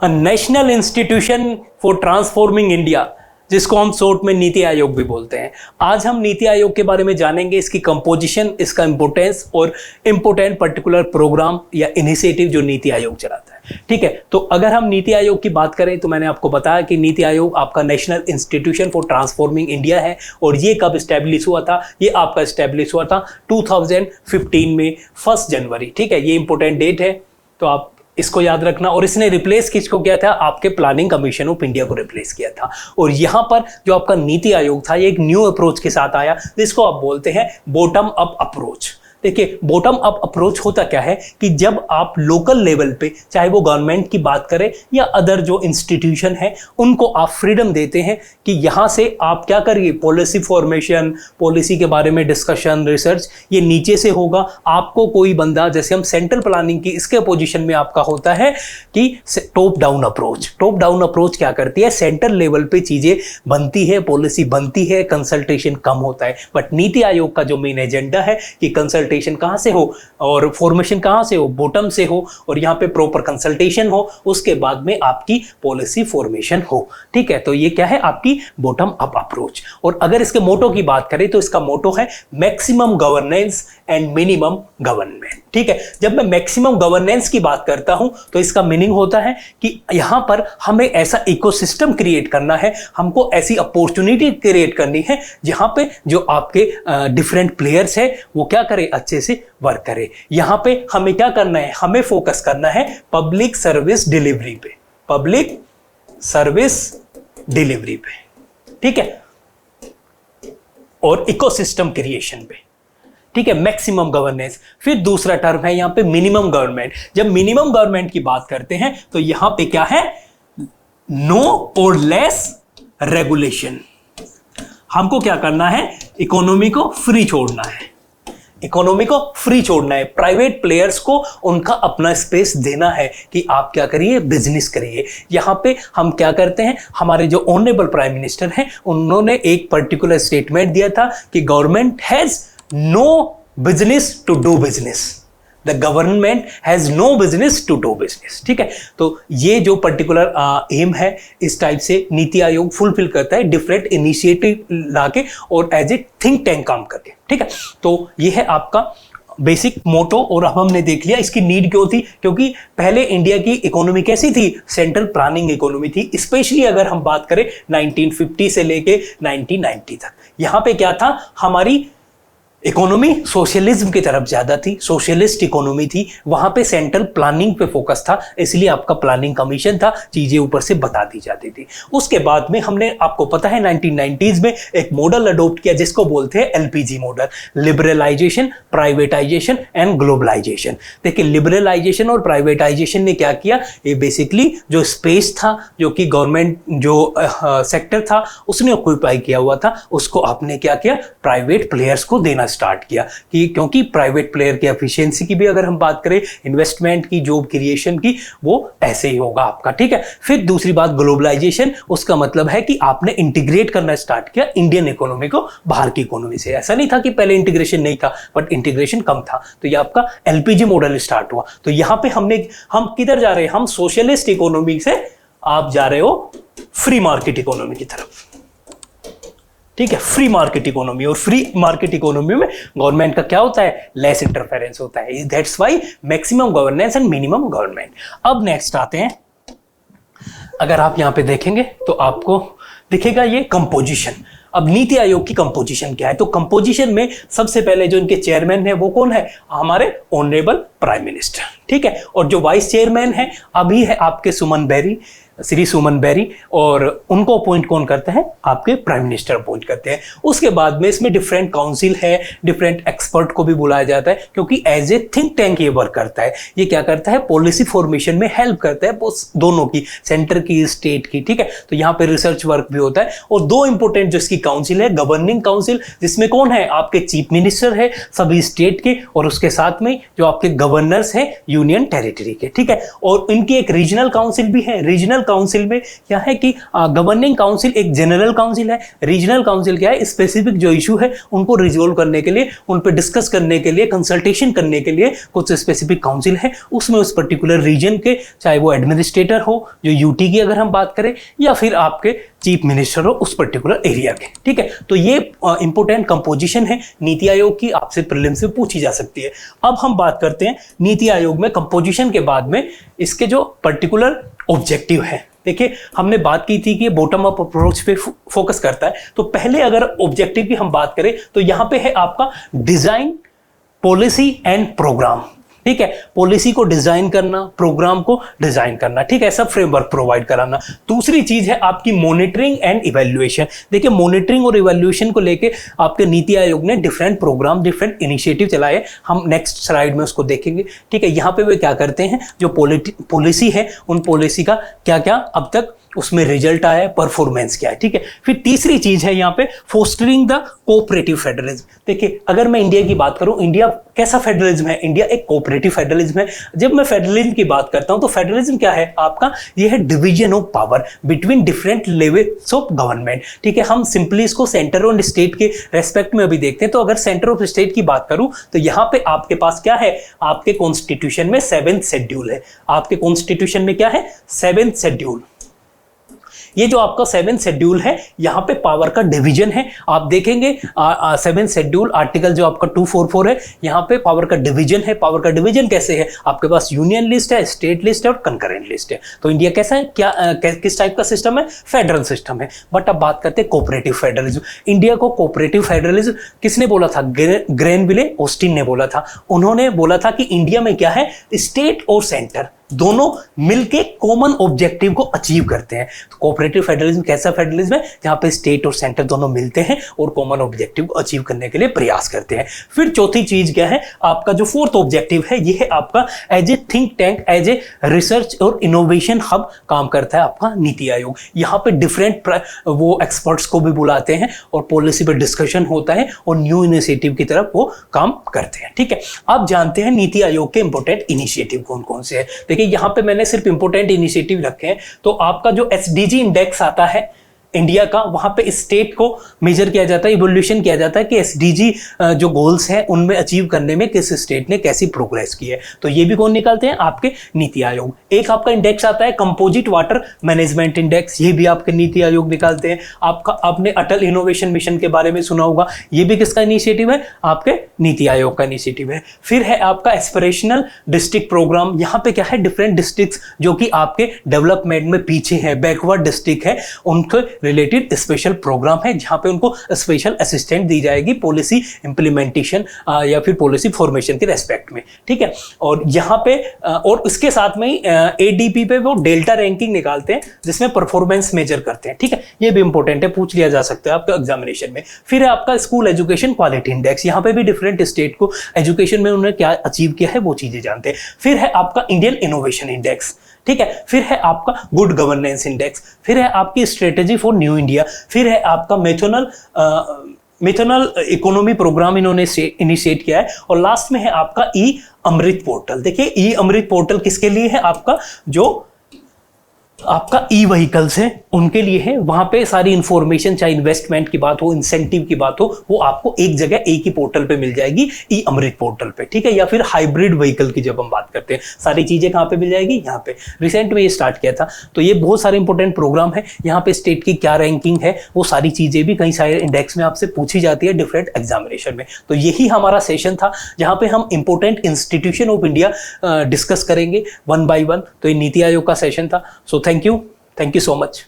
A national institution for transforming India, जिसको हम short में नीति आयोग भी बोलते हैं। आज हम नीति आयोग के बारे में जानेंगे, इसकी कंपोजिशन, इसका इंपोर्टेंस और इंपोर्टेंट पर्टिकुलर प्रोग्राम या इनिशिएटिव जो नीति आयोग चलाता है। ठीक है, तो अगर हम नीति आयोग की बात करें तो मैंने आपको बताया कि नीति आयोग आपका national institution for transforming India है। और ये कब स्टैब्लिश हुआ था? ये आपका स्टैब्लिश हुआ था 2015 में 1 जनवरी। ठीक है, ये इंपोर्टेंट डेट है, तो आप इसको याद रखना। और इसने रिप्लेस किसको किया था? आपके प्लानिंग कमीशन ऑफ इंडिया को रिप्लेस किया था। और यहां पर जो आपका नीति आयोग था, ये एक न्यू अप्रोच के साथ आया, जिसको आप बोलते हैं बॉटम अप अप्रोच। देखिए, बॉटम अप अप्रोच होता क्या है कि जब आप लोकल लेवल पे, चाहे वो गवर्नमेंट की बात करें या अदर जो इंस्टीट्यूशन है, उनको आप फ्रीडम देते हैं कि यहाँ से आप क्या करिए, पॉलिसी फॉर्मेशन, पॉलिसी के बारे में डिस्कशन, रिसर्च, ये नीचे से होगा। आपको कोई बंदा, जैसे हम सेंट्रल प्लानिंग की, इसके पोजीशन में आपका होता है कि top down approach. Top down approach क्या करती है? सेंट्रल लेवल पे चीजें बनती है, पॉलिसी बनती है, कंसल्टेशन कम होता है। बट नीति आयोग का जो मेन एजेंडा है कि कंसल्टेशन कहां से हो और फॉर्मेशन कहां से हो, बॉटम से हो, और यहां पे प्रॉपर कंसल्टेशन हो, उसके बाद में आपकी पॉलिसी फॉर्मेशन हो। ठीक है, तो ये क्या है? आपकी बॉटम अप अप्रोच। और अगर इसके मोटो की बात करें तो इसका मोटो है maximum governance and minimum government. ठीक है, जब मैं मैक्सिमम गवर्नेंस की बात करता हूं तो इसका मीनिंग होता है कि यहां पर हमें ऐसा इकोसिस्टम क्रिएट करना है, हमको ऐसी अपॉर्चुनिटी क्रिएट करनी है जहां पे जो आपके डिफरेंट प्लेयर्स है वो क्या करें, अच्छे से वर्क करें। यहां पे हमें क्या करना है? हमें फोकस करना है पब्लिक सर्विस डिलीवरी पे, पब्लिक सर्विस डिलीवरी पे। ठीक है, और इकोसिस्टम क्रिएशन पे। ठीक है, मैक्सिमम गवर्नेंस। फिर दूसरा टर्म है यहां पे मिनिमम गवर्नमेंट। जब मिनिमम गवर्नमेंट की बात करते हैं तो यहां पे क्या है? नो और लेस रेगुलेशन। हमको क्या करना है? इकोनॉमी को फ्री छोड़ना है, इकोनॉमी को फ्री छोड़ना है। प्राइवेट प्लेयर्स को उनका अपना स्पेस देना है कि आप क्या करिए, बिजनेस करिए। यहां पे हम क्या करते हैं, हमारे जो ऑनरेबल प्राइम मिनिस्टर हैं, उन्होंने एक पर्टिकुलर स्टेटमेंट दिया था कि government has no business to do business, the government has no business to do business. ठीक है, तो ये जो पर्टिकुलर एम है, इस टाइप से नीति आयोग फुलफिल करता है, डिफरेंट इनिशिएटिव लाके और एज ए थिंक टैंक काम करके। ठीक है, तो ये है आपका बेसिक मोटो। और अब हमने देख लिया इसकी नीड क्यों थी, क्योंकि पहले इंडिया की इकोनॉमी कैसी थी? सेंट्रल प्लानिंग इकोनॉमी थी। स्पेशली अगर हम बात करें 1950 से लेके 1990 तक, यहां पे क्या था? हमारी इकोनॉमी सोशलिज्म की तरफ ज्यादा थी, सोशलिस्ट इकोनॉमी थी। वहां पे सेंट्रल प्लानिंग पे फोकस था, इसलिए आपका प्लानिंग कमीशन था, चीजें ऊपर से बता दी जाती थी। उसके बाद में हमने, आपको पता है, 1990s में एक मॉडल अडॉप्ट किया जिसको बोलते हैं LPG model, liberalisation, privatisation and globalisation. देखिए, लिबरलाइजेशन और प्राइवेटाइजेशन ने क्या किया? ये बेसिकली जो स्पेस था, जो कि गवर्नमेंट जो सेक्टर था उसने ऑक्यूपाई किया हुआ था, उसको आपने क्या किया? प्राइवेट प्लेयर्स को देना स्टार्ट किया। कि क्योंकि प्राइवेट प्लेयर की एफिशिएंसी की भी अगर हम बात करें, इन्वेस्टमेंट की, जॉब क्रिएशन की, वो ऐसे ही होगा आपका। ठीक है, फिर दूसरी बात ग्लोबलाइजेशन, उसका मतलब है कि आपने इंटीग्रेट करना स्टार्ट किया इंडियन इकोनॉमी को बाहर की इकोनॉमी से। ऐसा नहीं था कि पहले इंटीग्रेशन नहीं था, बट इंटीग्रेशन कम था, तो ये आपका एलपीजी मॉडल स्टार्ट हुआ। तो यहां पे हम किधर जा रहे हैं? हम सोशलिस्ट इकोनॉमी से आप जा रहे हो फ्री मार्केट इकोनॉमी की तरफ। ठीक है, फ्री मार्केट इकोनॉमी। और फ्री मार्केट इकोनॉमी में गवर्नमेंट का क्या होता है? लेस इंटरफेरेंस होता है। That's why maximum governance and minimum government. अब नेक्स्ट आते हैं, अगर आप यहां पे देखेंगे तो आपको दिखेगा ये कंपोजिशन। अब नीति आयोग की कंपोजिशन क्या है? तो कंपोजिशन में सबसे पहले जो इनके चेयरमैन है वो कौन है? हमारे ऑनरेबल प्राइम मिनिस्टर। ठीक है, और जो वाइस चेयरमैन है अभी है आपके सुमन बेरी, श्री सुमन बेरी, और उनको अपॉइंट कौन करते हैं? आपके प्राइम मिनिस्टर अपॉइंट करते हैं। उसके बाद में इसमें डिफरेंट काउंसिल है, डिफरेंट एक्सपर्ट को भी बुलाया जाता है, क्योंकि एज ए थिंक टैंक ये वर्क करता है। ये क्या करता है? पॉलिसी फॉर्मेशन में हेल्प करता है, दोनों की, सेंटर की, स्टेट की। ठीक है, तो यहाँ पे रिसर्च वर्क भी होता है। और दो इंपोर्टेंट जो इसकी काउंसिल है, गवर्निंग काउंसिल, जिसमें कौन है? आपके चीफ मिनिस्टर है सभी स्टेट के, और उसके साथ में जो आपके गवर्नर्स हैं यूनियन टेरिटरी के। ठीक है, और इनकी एक रीजनल काउंसिल भी है। रीजनल काउंसिल में क्या है कि गवर्निंग काउंसिल एक जनरल काउंसिल है, रीजनल काउंसिल क्या है, स्पेसिफिक जो इशू है उनको रिजोल्व करने के लिए, उन पर डिस्कस करने के लिए, कंसल्टेशन करने के लिए कुछ स्पेसिफिक काउंसिल है, उसमें उस पर्टिकुलर रीजन के, चाहे वो एडमिनिस्ट्रेटर हो जो यूटी की अगर हम बात करें, या फिर आपके चीफ मिनिस्टर हो उस पर्टिकुलर एरिया के। ठीक है, तो ये इंपॉर्टेंट कंपोजिशन है नीति आयोग की, आपसे प्रीलिम्स में पूछी जा सकती है। अब हम बात करते हैं नीति आयोग में कंपोजिशन के बाद में इसके जो पर्टिकुलर ऑब्जेक्टिव है। देखिए, हमने बात की थी कि बॉटम अप अप्रोच पे फोकस करता है, तो पहले अगर ऑब्जेक्टिव की हम बात करें तो यहां पे है आपका डिजाइन, पॉलिसी एंड प्रोग्राम। ठीक है, पॉलिसी को डिजाइन करना, प्रोग्राम को डिजाइन करना, ठीक है, सब फ्रेमवर्क प्रोवाइड कराना। दूसरी चीज है आपकी मॉनिटरिंग एंड इवैल्यूएशन। देखिए, मॉनिटरिंग और इवैल्यूएशन को लेके आपके नीति आयोग ने डिफरेंट प्रोग्राम, डिफरेंट इनिशिएटिव चलाए, हम नेक्स्ट स्लाइड में उसको देखेंगे। ठीक है, यहाँ पे वे क्या करते हैं, जो पॉलिसी है उन पॉलिसी का क्या क्या अब तक उसमें रिजल्ट आया है, परफॉर्मेंस क्या है। ठीक है, फिर तीसरी चीज है यहाँ पे फोस्टरिंग द कोऑपरेटिव फेडरलिज्म। देखिए, अगर मैं इंडिया की बात करूं, इंडिया कैसा फेडरलिज्म है, इंडिया एक कोऑपरेटिव फेडरलिज्म है। जब मैं फेडरलिज्म की बात करता हूं तो फेडरलिज्म क्या है आपका, यह है division of power between different levels of government. ठीक है, हम सिंपली इसको सेंटर और स्टेट के रेस्पेक्ट में अभी देखते हैं। तो अगर सेंटर ऑफ स्टेट की बात करूं तो यहां पे आपके पास क्या है, आपके कॉन्स्टिट्यूशन में 7th शेड्यूल है। आपके कॉन्स्टिट्यूशन में क्या है, 7th शेड्यूल। ये जो आपका 7th शेड्यूल है, यहाँ पे पावर का डिवीजन है। आप देखेंगे 7th शेड्यूल आर्टिकल जो आपका 244 है, यहाँ पे पावर का डिवीजन है। पावर का डिवीजन कैसे है, आपके पास यूनियन लिस्ट है, स्टेट लिस्ट है और कंकरेंट लिस्ट है। तो इंडिया कैसा है, क्या किस टाइप का सिस्टम है, फेडरल सिस्टम है। बट अब बात करते हैं कोऑपरेटिव फेडरलिज्म। इंडिया को कोऑपरेटिव फेडरलिज्म किसने बोला था, ग्रेनविले ऑस्टिन ने बोला था। उन्होंने बोला था कि इंडिया में क्या है, स्टेट और सेंटर दोनों मिलके कॉमन ऑब्जेक्टिव को अचीव करते हैं। तो कोऑपरेटिव फेडरलिज्म कैसा फेडरलिज्म है, जहां पे स्टेट और सेंटर दोनों मिलते हैं और कॉमन ऑब्जेक्टिव को अचीव करने के लिए प्रयास करते हैं। फिर चौथी चीज क्या है, आपका जो 4th ऑब्जेक्टिव है, ये है आपका as a think tank, as a research और इनोवेशन हब काम करता है आपका नीति आयोग। यहाँ पे डिफरेंट वो एक्सपर्ट्स को भी बुलाते हैं और पॉलिसी पे डिस्कशन होता है और न्यू इनिशिएटिव की तरफ वो काम करते हैं। ठीक है, अब जानते हैं नीति आयोग के इंपोर्टेंट इनिशिएटिव कौन कौन से हैं। देखिए, यहां पे मैंने सिर्फ इंपोर्टेंट इनिशिएटिव रखे हैं। तो आपका जो एसडीजी इंडेक्स आता है इंडिया का, वहां पे स्टेट को मेजर किया जाता है, इवोल्यूशन किया जाता है कि एसडीजी जो गोल्स हैं उनमें अचीव करने में किस स्टेट ने कैसी प्रोग्रेस की है। तो ये भी कौन निकालते हैं, आपके नीति आयोग। एक आपका इंडेक्स आता है कंपोजिट वाटर मैनेजमेंट इंडेक्स, ये भी आपके नीति आयोग निकालते हैं। आपका आपने अटल इनोवेशन मिशन के बारे में सुना होगा, ये भी किसका इनिशिएटिव है, आपके नीति आयोग का इनिशिएटिव है। फिर है आपका एस्पिरेशनल डिस्ट्रिक्ट प्रोग्राम। यहाँ पे क्या है, डिफरेंट डिस्ट्रिक्ट जो कि आपके डेवलपमेंट में पीछे है, बैकवर्ड डिस्ट्रिक्ट है, उनके रिलेटेड स्पेशल प्रोग्राम है, जहां पे उनको स्पेशल असिस्टेंट दी जाएगी पॉलिसी इंप्लीमेंटेशन या फिर पॉलिसी फॉर्मेशन के रेस्पेक्ट में। ठीक है, और यहाँ पे और उसके साथ में एडीपी पे वो डेल्टा रैंकिंग निकालते हैं जिसमें परफॉर्मेंस मेजर करते हैं। ठीक है, ये भी इंपॉर्टेंट है, पूछ लिया जा सकता है आपका एग्जामिनेशन में। फिर है आपका स्कूल एजुकेशन क्वालिटी इंडेक्स, यहाँ पे भी डिफरेंट स्टेट को एजुकेशन में उन्होंने क्या अचीव किया है वो चीजें जानते हैं। फिर है आपका इंडियन इनोवेशन इंडेक्स। ठीक है, फिर है आपका गुड गवर्नेंस इंडेक्स, फिर है आपकी स्ट्रेटेजी फॉर न्यू इंडिया, फिर है आपका मिथनल इकोनॉमी प्रोग्राम इन्होंने इनिशिएट किया है, और लास्ट में है आपका ई अमृत पोर्टल। देखिए, ई अमृत पोर्टल किसके लिए है, आपका जो आपका ई व्हीकल्स है उनके लिए है। वहां पे सारी इंफॉर्मेशन, चाहे इन्वेस्टमेंट की बात हो, इंसेंटिव की बात हो, वो आपको एक जगह एक ही पोर्टल पे मिल जाएगी, ई अमृत पोर्टल पे। ठीक है, या फिर हाइब्रिड व्हीकल की जब हम बात करते हैं, सारी चीजें कहाँ पे मिल जाएगी, यहाँ पे। रिसेंट में ये स्टार्ट किया था। तो ये बहुत सारे इंपॉर्टेंट प्रोग्राम है। यहाँ पे स्टेट की क्या रैंकिंग है, वो सारी चीजें भी कई सारे इंडेक्स में आपसे पूछी जाती है डिफरेंट एग्जामिनेशन में। तो यही हमारा सेशन था जहाँ पे हम important institution of India discuss करेंगे 1 by 1। तो ये नीति आयोग का सेशन था। So thank you so much.